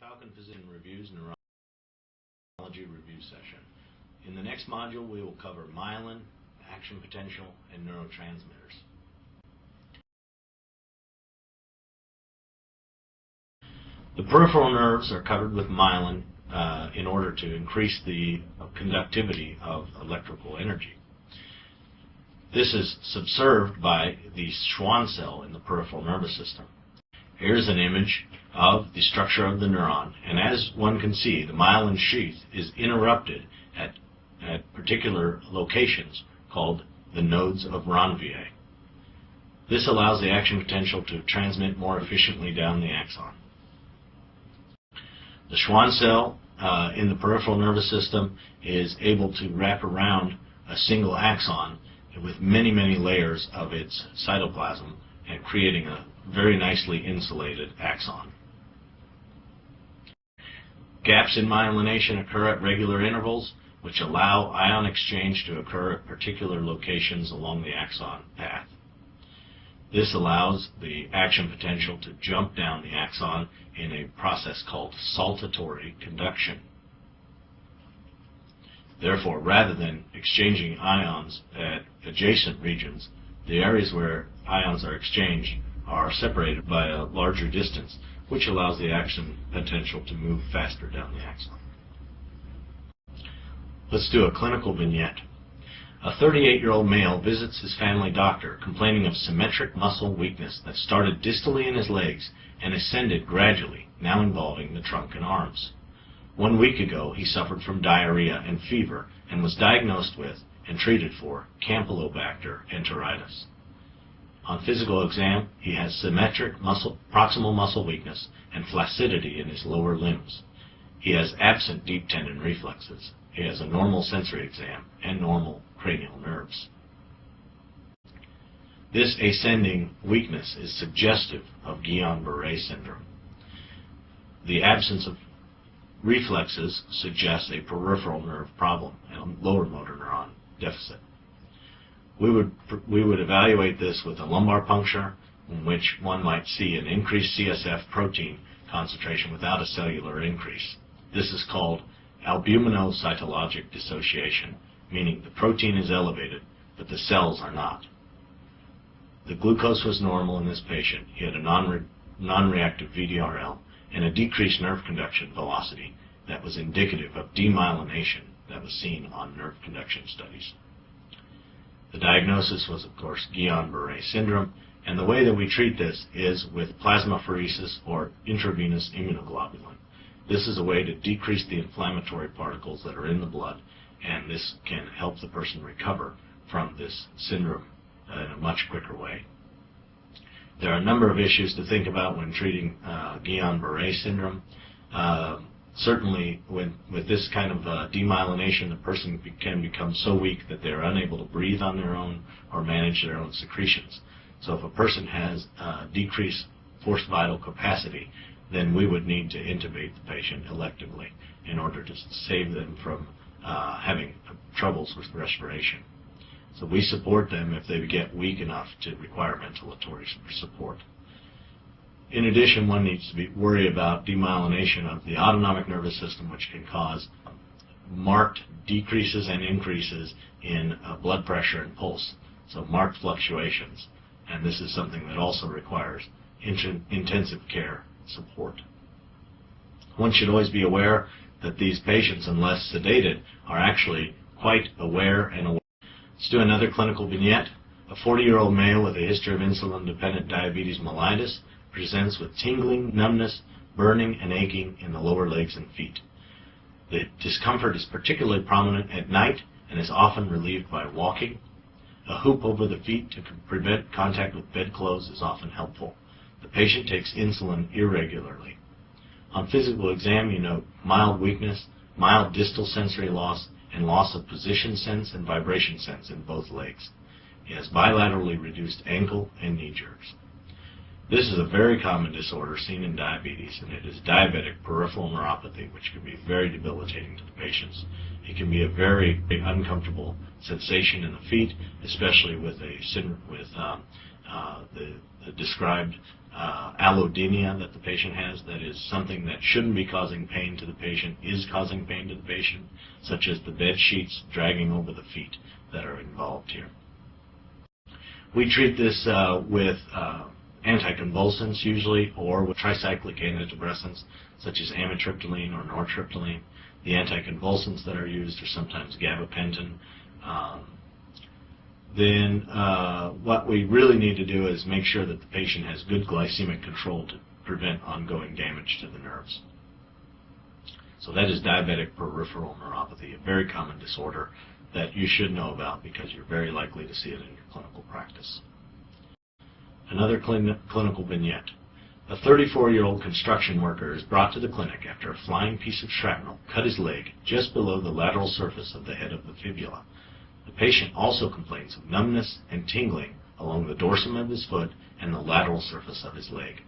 Falcon Physician Reviews Neurology Review Session. In the next module, we will cover myelin, action potential, and neurotransmitters. The peripheral nerves are covered with myelin in order to increase the conductivity of electrical energy. This is subserved by the Schwann cell in the peripheral nervous system. Here's an image of the structure of the neuron, and as one can see, the myelin sheath is interrupted at particular locations called the nodes of Ranvier. This allows the action potential to transmit more efficiently down the axon. The Schwann cell in the peripheral nervous system is able to wrap around a single axon with many, many layers of its cytoplasm and creating a very nicely insulated axon. Gaps in myelination occur at regular intervals, which allow ion exchange to occur at particular locations along the axon path. This allows the action potential to jump down the axon in a process called saltatory conduction. Therefore, rather than exchanging ions at adjacent regions, the areas where ions are exchanged are separated by a larger distance, which allows the action potential to move faster down the axon. Let's do a clinical vignette. A 38-year-old male visits his family doctor complaining of symmetric muscle weakness that started distally in his legs and ascended gradually, now involving the trunk and arms. 1 week ago, he suffered from diarrhea and fever and was diagnosed with and treated for Campylobacter enteritis. On physical exam, he has symmetric proximal muscle weakness and flaccidity in his lower limbs. He has absent deep tendon reflexes. He has a normal sensory exam and normal cranial nerves. This ascending weakness is suggestive of Guillain-Barré syndrome. The absence of reflexes suggests a peripheral nerve problem and a lower motor neuron deficit. We would evaluate this with a lumbar puncture, in which one might see an increased CSF protein concentration without a cellular increase. This is called albuminocytologic dissociation, meaning the protein is elevated, but the cells are not. The glucose was normal in this patient. He had a non-reactive VDRL and a decreased nerve conduction velocity that was indicative of demyelination that was seen on nerve conduction studies. The diagnosis was, of course, Guillain-Barré syndrome, and the way that we treat this is with plasmapheresis or intravenous immunoglobulin. This is a way to decrease the inflammatory particles that are in the blood, and this can help the person recover from this syndrome in a much quicker way. There are a number of issues to think about when treating Guillain-Barré syndrome. Certainly, with this kind of demyelination, the person can become so weak that they're unable to breathe on their own or manage their own secretions. So if a person has decreased forced vital capacity, then we would need to intubate the patient electively in order to save them from having troubles with respiration. So we support them if they get weak enough to require ventilatory support. In addition, one needs to worry about demyelination of the autonomic nervous system, which can cause marked decreases and increases in blood pressure and pulse, so marked fluctuations. And this is something that also requires intensive care support. One should always be aware that these patients, unless sedated, are actually quite aware and aware. Let's do another clinical vignette. A 40-year-old male with a history of insulin-dependent diabetes mellitus presents with tingling, numbness, burning, and aching in the lower legs and feet. The discomfort is particularly prominent at night and is often relieved by walking. A hoop over the feet to prevent contact with bedclothes is often helpful. The patient takes insulin irregularly. On physical exam, you note mild weakness, mild distal sensory loss, and loss of position sense and vibration sense in both legs. He has bilaterally reduced ankle and knee jerks. This is a very common disorder seen in diabetes, and it is diabetic peripheral neuropathy, which can be very debilitating to the patients. It can be a very uncomfortable sensation in the feet, especially with the described allodynia that the patient has. That is something that shouldn't be causing pain to the patient, is causing pain to the patient, such as the bed sheets dragging over the feet that are involved here. We treat this with anticonvulsants usually, or with tricyclic antidepressants such as amitriptyline or nortriptyline. The anticonvulsants that are used are sometimes gabapentin. Then what we really need to do is make sure that the patient has good glycemic control to prevent ongoing damage to the nerves. So that is diabetic peripheral neuropathy, a very common disorder that you should know about because you're very likely to see it in your clinical practice. Another clinical vignette. A 34-year-old construction worker is brought to the clinic after a flying piece of shrapnel cut his leg just below the lateral surface of the head of the fibula. The patient also complains of numbness and tingling along the dorsum of his foot and the lateral surface of his leg.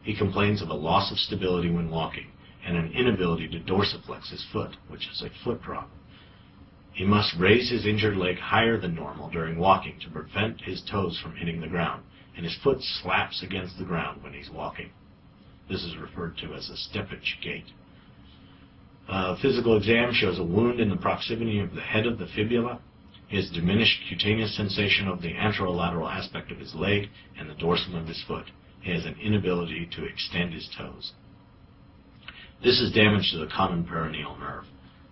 He complains of a loss of stability when walking and an inability to dorsiflex his foot, which is a foot drop. He must raise his injured leg higher than normal during walking to prevent his toes from hitting the ground, and his foot slaps against the ground when he's walking. This is referred to as a steppage gait. Physical exam shows a wound in the proximity of the head of the fibula, his diminished cutaneous sensation of the anterolateral aspect of his leg and the dorsum of his foot. He has an inability to extend his toes. This is damage to the common peroneal nerve.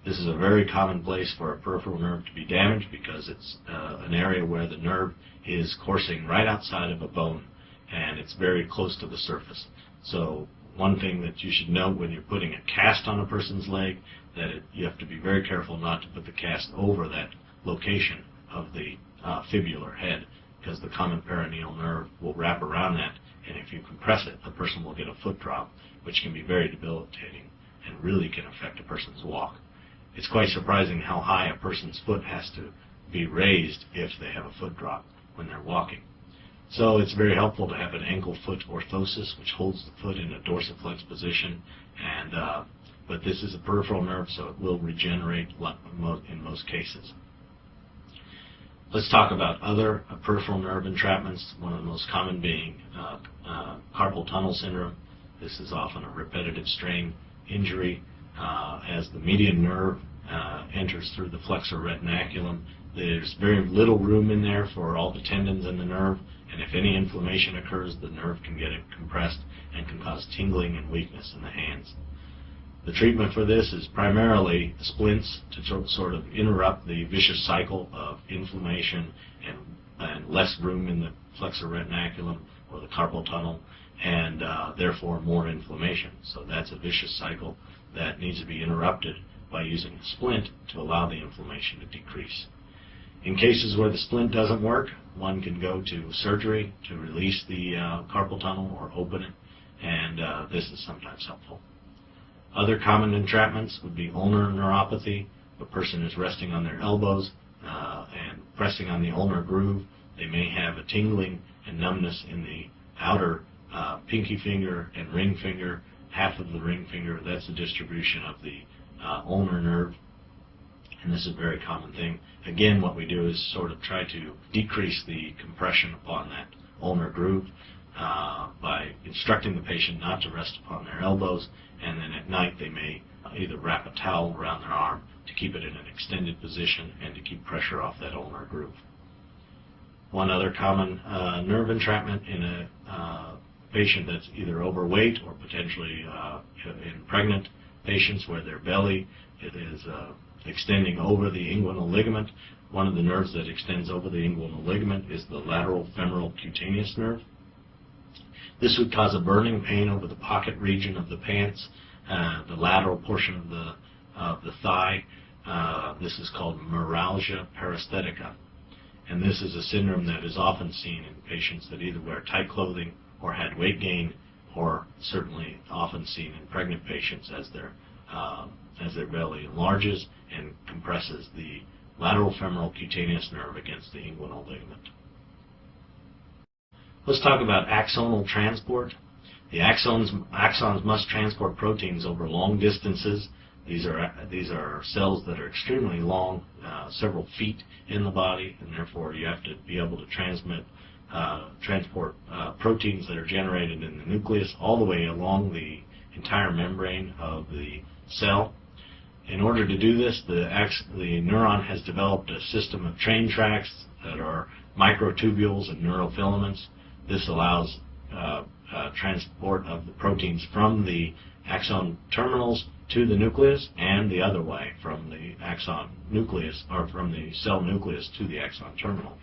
This is a very common place for a peripheral nerve to be damaged because it's an area where the nerve is coursing right outside of a bone, and it's very close to the surface. So one thing that you should note when you're putting a cast on a person's leg, that you have to be very careful not to put the cast over that location of the fibular head, because the common peroneal nerve will wrap around that, and if you compress it, the person will get a foot drop, which can be very debilitating and really can affect a person's walk. It's quite surprising how high a person's foot has to be raised if they have a foot drop when they're walking. So it's very helpful to have an ankle-foot orthosis, which holds the foot in a dorsiflex position, and but this is a peripheral nerve, so it will regenerate in most cases. Let's talk about other peripheral nerve entrapments, one of the most common being carpal tunnel syndrome. This is often a repetitive strain injury. As the median nerve enters through the flexor retinaculum, there's very little room in there for all the tendons in the nerve, and if any inflammation occurs, the nerve can get compressed and can cause tingling and weakness in the hands. The treatment for this is primarily splints to sort of interrupt the vicious cycle of inflammation and less room in the flexor retinaculum or the carpal tunnel, and therefore more inflammation. So that's a vicious cycle that needs to be interrupted by using a splint to allow the inflammation to decrease. In cases where the splint doesn't work, one can go to surgery to release the carpal tunnel or open it, and this is sometimes helpful. Other common entrapments would be ulnar neuropathy. If a person is resting on their elbows and pressing on the ulnar groove, they may have a tingling and numbness in the outer pinky finger and ring finger, half of the ring finger. That's the distribution of the ulnar nerve, and this is a very common thing. Again, what we do is sort of try to decrease the compression upon that ulnar groove by instructing the patient not to rest upon their elbows, and then at night they may either wrap a towel around their arm to keep it in an extended position and to keep pressure off that ulnar groove. One other common nerve entrapment in a patient that's either overweight or potentially in pregnant patients where their belly is extending over the inguinal ligament. One of the nerves that extends over the inguinal ligament is the lateral femoral cutaneous nerve. This would cause a burning pain over the pocket region of the pants, the lateral portion of the thigh. This is called neuralgia paresthetica, and this is a syndrome that is often seen in patients that either wear tight clothing or had weight gain, or certainly often seen in pregnant patients as their belly enlarges and compresses the lateral femoral cutaneous nerve against the inguinal ligament. Let's talk about axonal transport. The axons must transport proteins over long distances. These are cells that are extremely long, several feet in the body, and therefore you have to be able to transport proteins that are generated in the nucleus all the way along the entire membrane of the cell. In order to do this, the neuron has developed a system of train tracks that are microtubules and neurofilaments. This allows transport of the proteins from the axon terminals to the nucleus and the other way, from the axon nucleus or from the cell nucleus to the axon terminal.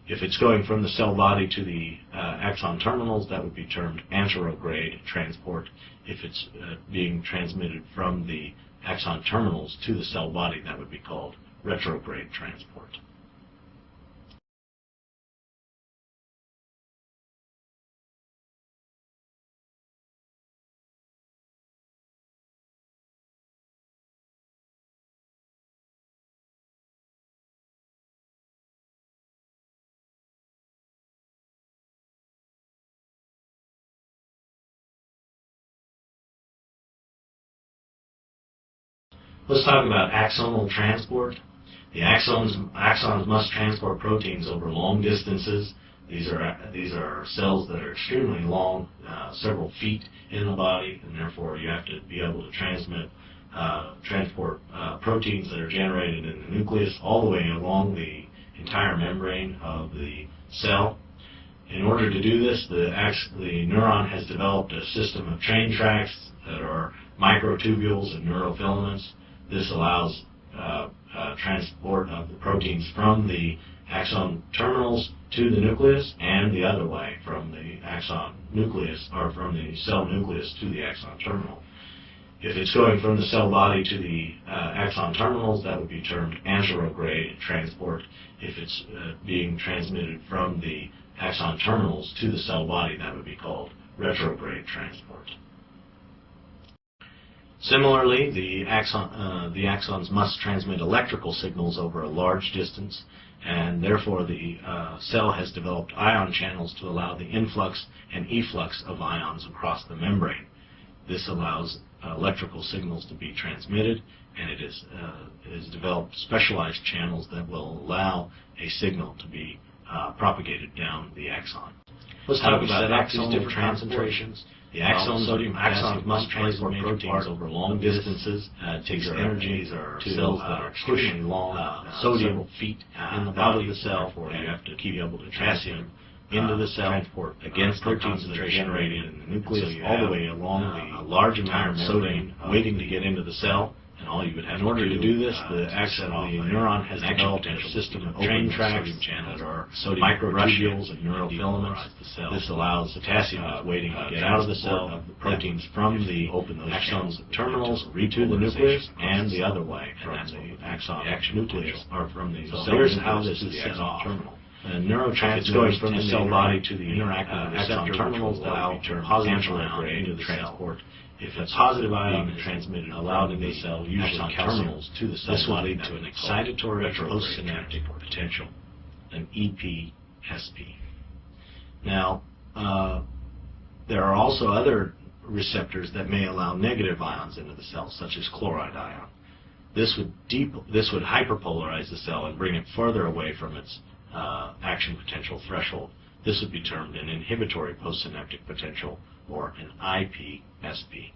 If it's going from the cell body to the axon terminals, that would be termed anterograde transport. If it's being transmitted from the axon terminals to the cell body, that would be called retrograde transport. Let's talk about axonal transport. The axons must transport proteins over long distances. These are cells that are extremely long, several feet in the body, and therefore you have to be able to transport proteins that are generated in the nucleus all the way along the entire membrane of the cell. In order to do this, the neuron has developed a system of train tracks that are microtubules and neurofilaments. This allows transport of the proteins from the axon terminals to the nucleus and the other way, from the axon nucleus or from the cell nucleus to the axon terminal. If it's going from the cell body to the axon terminals, that would be termed anterograde transport. If it's being transmitted from the axon terminals to the cell body, that would be called retrograde transport. Similarly, the axons must transmit electrical signals over a large distance, and therefore the cell has developed ion channels to allow the influx and efflux of ions across the membrane. This allows electrical signals to be transmitted, and it is developed specialized channels that will allow a signal to be propagated down the axon. Let's talk about axonal concentrations. The axons must transport proteins over long distances. It takes energy to cells that are extremely long, sodium feet in the body of the cell. You have to keep able to potassium into the cell against proteins that are generated in the nucleus all the way along a large amount of sodium waiting to get into the cell. And all you would have in order to do this, the neuron has developed a system of train tracks that are microtubules and neurofilaments. This allows potassium waiting to get out of the cell, the proteins from the axon terminals to the nucleus and the other way, from the axon nucleus or from the cell. Here's how this is set off. Neurotransmitters going from the cell body to the axon terminals that allow positive ion into the transport. If a positive ion is transmitted allowed in the cell, usually terminals to the cell, this will lead to an excitatory postsynaptic potential, an EPSP. Now, there are also other receptors that may allow negative ions into the cell, such as chloride ion. This would hyperpolarize the cell and bring it further away from its action potential threshold. This would be termed an inhibitory postsynaptic potential, or an IPSP.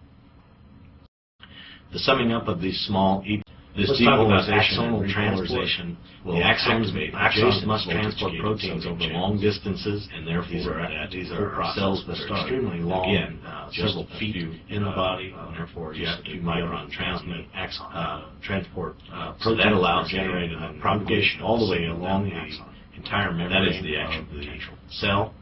The summing up of these small axonal transport will activate. Axons must transport proteins over long distances, and therefore these are cells that are extremely long, several feet in the body, and therefore you have to myelin transport proteins that allows generated propagation all the way along the entire membrane. That is the action potential cell.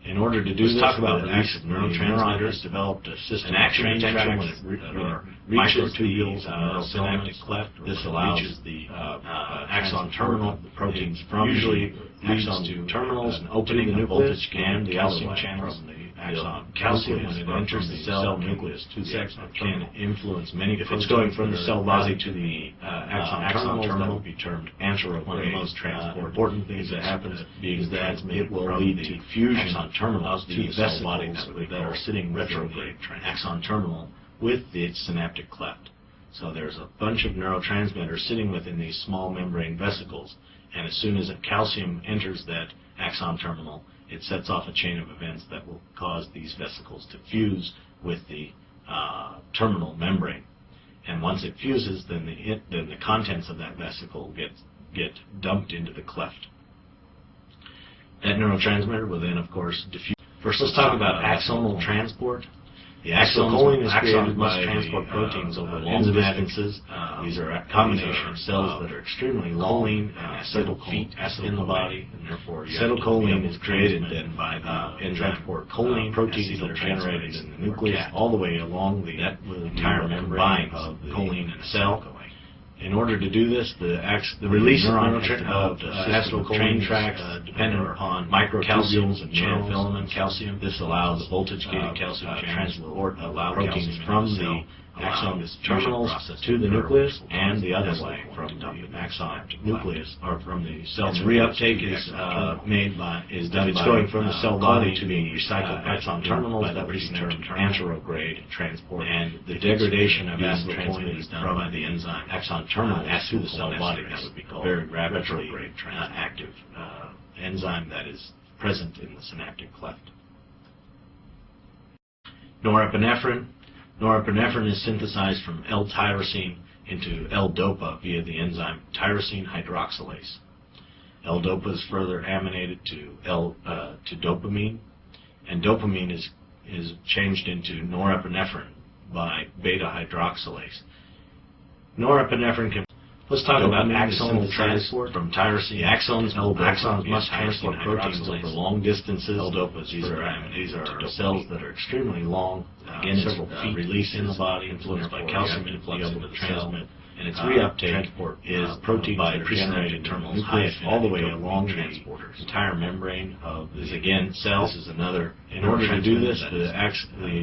In order to do this, talk about the use of neurotransmitters developed a system of train tracks that reaches the synaptic cleft. This allows the axon terminal, the proteins from usually axon to terminals, and opening the nucleus and the calcium channels from the axon. Calcium, when it enters the cell nucleus to the axon can influence many. If it's going from the cell body to the axon terminal, would be termed anterograde. One of the most important things that happens is that it will lead to fusion of the vessel bodies that are sitting retrograde axon terminal with its synaptic cleft. So there's a bunch of neurotransmitters sitting within these small membrane vesicles, and as soon as calcium enters that axon terminal, it sets off a chain of events that will cause these vesicles to fuse with the terminal membrane. And once it fuses, then the contents of that vesicle get dumped into the cleft. That neurotransmitter will then, of course, diffuse. First, let's talk about axonal transport. The acetylcholine is created by transport proteins over long distances. These are a combination of cells that are extremely long and acetylcholine in the body, and therefore acetylcholine is created then by the transport choline proteins that are generated in the nucleus all the way along the entire membrane of the choline in a cell. In order to do this, the release of acetylcholine tracks dependent upon microtubules and neurofilaments. Calcium. This allows voltage-gated calcium transport proteins from the axon terminals to the nucleus, and the other way from the axon nucleus or from the cell. Its reuptake is done by going from the cell body to the recycled axon terminals. That would be termed anterograde transport, and the degradation of acetylcholine is done by the enzyme axon terminal to the cell body. That would be called very rapidly active enzyme that is present in the synaptic cleft. Norepinephrine. Norepinephrine is synthesized from L-tyrosine into L-dopa via the enzyme tyrosine hydroxylase. L-dopa is further aminated to dopamine, and dopamine is changed into norepinephrine by beta-hydroxylase. Norepinephrine can. Let's talk about axonal transport from tyrosine. Axons must transport proteins over long distances. L-dopas, these are cells that are extremely long, again several feet, released in the body, influenced by calcium influx into the cell, and its reuptake is proteins that are generated in the nucleus all the way along the entire membrane of the cell. This is another. In order to do this, the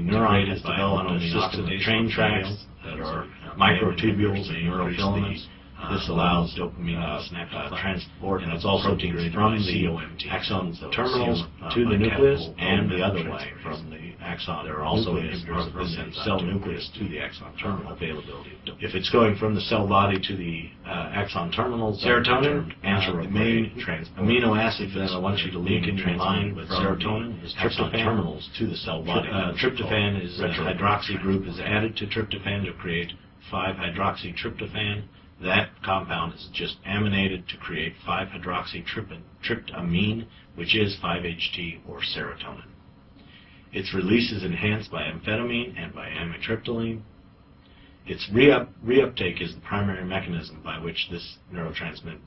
neuron has developed a system of train tracks that are microtubules and neurofilaments. This allows dopamine transport, and it's also proteins from the axon terminals to the nucleus and the other way from the axon. There are also inhibitors from the cell nucleus to the axon terminal availability. If it's going from the cell body to the axon terminals, serotonin, the main amino acid that I want you to link in your mind with serotonin is tryptophan. Terminals to the cell body. Tryptophan is a hydroxy group is added to tryptophan to create 5-hydroxytryptophan. That compound is just aminated to create 5-hydroxytryptamine, which is 5-HT or serotonin. Its release is enhanced by amphetamine and by amitriptyline. Its reuptake is the primary mechanism by which this neurotransmitter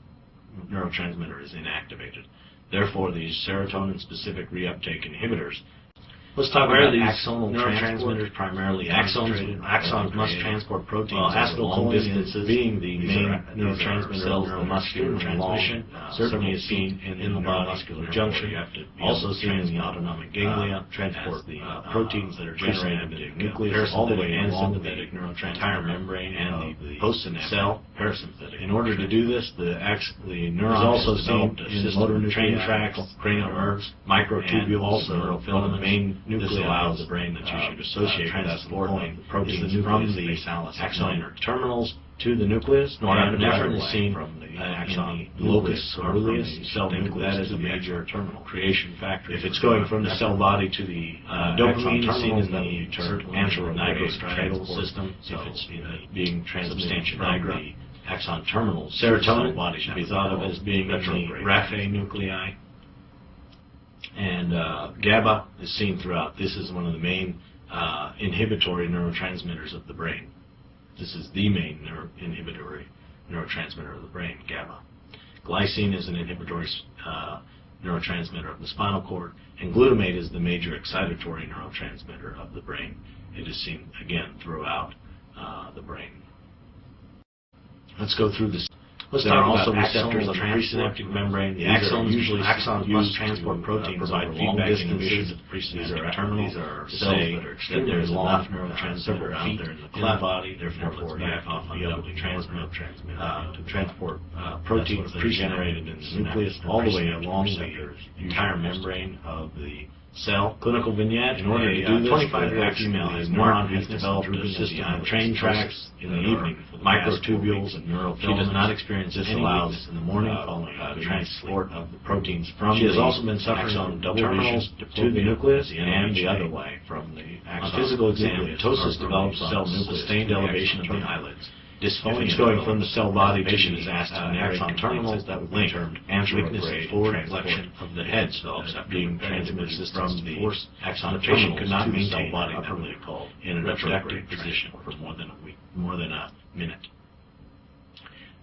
is inactivated. Therefore, these serotonin-specific reuptake inhibitors. Let's talk about axonal neurotransmitters. Primarily axons must transport proteins over long distances, being the main neurotransmitter of neuromuscular transmission. Certainly is seen in the neuromuscular junction. Also seen in the autonomic ganglia. Transport the proteins that are generated in the nucleus all the way along the entire membrane and the postsynaptic cell. Parasympathetic. In order to do this, the neuron is also seen in motor train tracts, cranial nerves, microtubules, also neurofilaments. Main nuclei allows the brain that's usually associated with acetylcholine proteins from the axon terminals to the nucleus. Norepinephrine is seen from the axon locus or nucleus cell nucleus. That is a major terminal creation factor. If it's going from the cell body to the dopamine is seen in the anteronigrate system. If it's being transubstantiated by the axon terminals, serotonin body should be thought of as being in the Raphe nuclei. And GABA is seen throughout. This is one of the main inhibitory neurotransmitters of the brain. This is the main inhibitory neurotransmitter of the brain, GABA. Glycine is an inhibitory neurotransmitter of the spinal cord, and glutamate is the major excitatory neurotransmitter of the brain. It is seen, again, throughout the brain. Let's go through this. Let's talk about receptors on the presynaptic membrane. The axons must transport proteins over long distances. These are terminals. These are cells that are extremely long, several feet in the body. Therefore, you have to be able to transport proteins that are generated in the nucleus all the way along the entire membrane of the cell. Clinical vignette. In order to do this, 25-year-old female has neuron has developed a system of train tracks in the evening, microtubules and neurofilaments. She does not experience this allows in the morning following the transport of the proteins from. She has also been suffering from double terminals to the nucleus and the other way from the axon. On physical exam, mitosis develops cell nucleus, sustained elevation of the eyelids. Dysphonia. If it's going from the cell body, the patient is asked to narrate terminals that would be termed weakness and forward flexion of the head develops after being transmitted from the axon. The patient could not maintain body properly called in a reproductive position for more than a minute.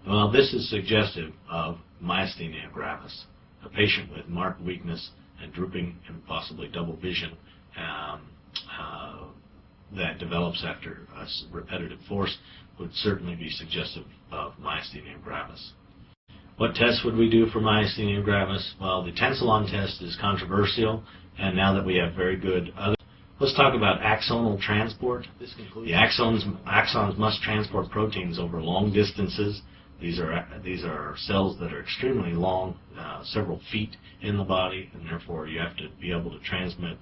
Well, this is suggestive of myasthenia gravis, a patient with marked weakness and drooping and possibly double vision that develops after a repetitive force would certainly be suggestive of myasthenia gravis. What tests would we do for myasthenia gravis? Well, the tensilon test is controversial, and now that we have very good other. Let's talk about axonal transport. The axons must transport proteins over long distances. These are cells that are extremely long, several feet in the body, and therefore you have to be able to transmit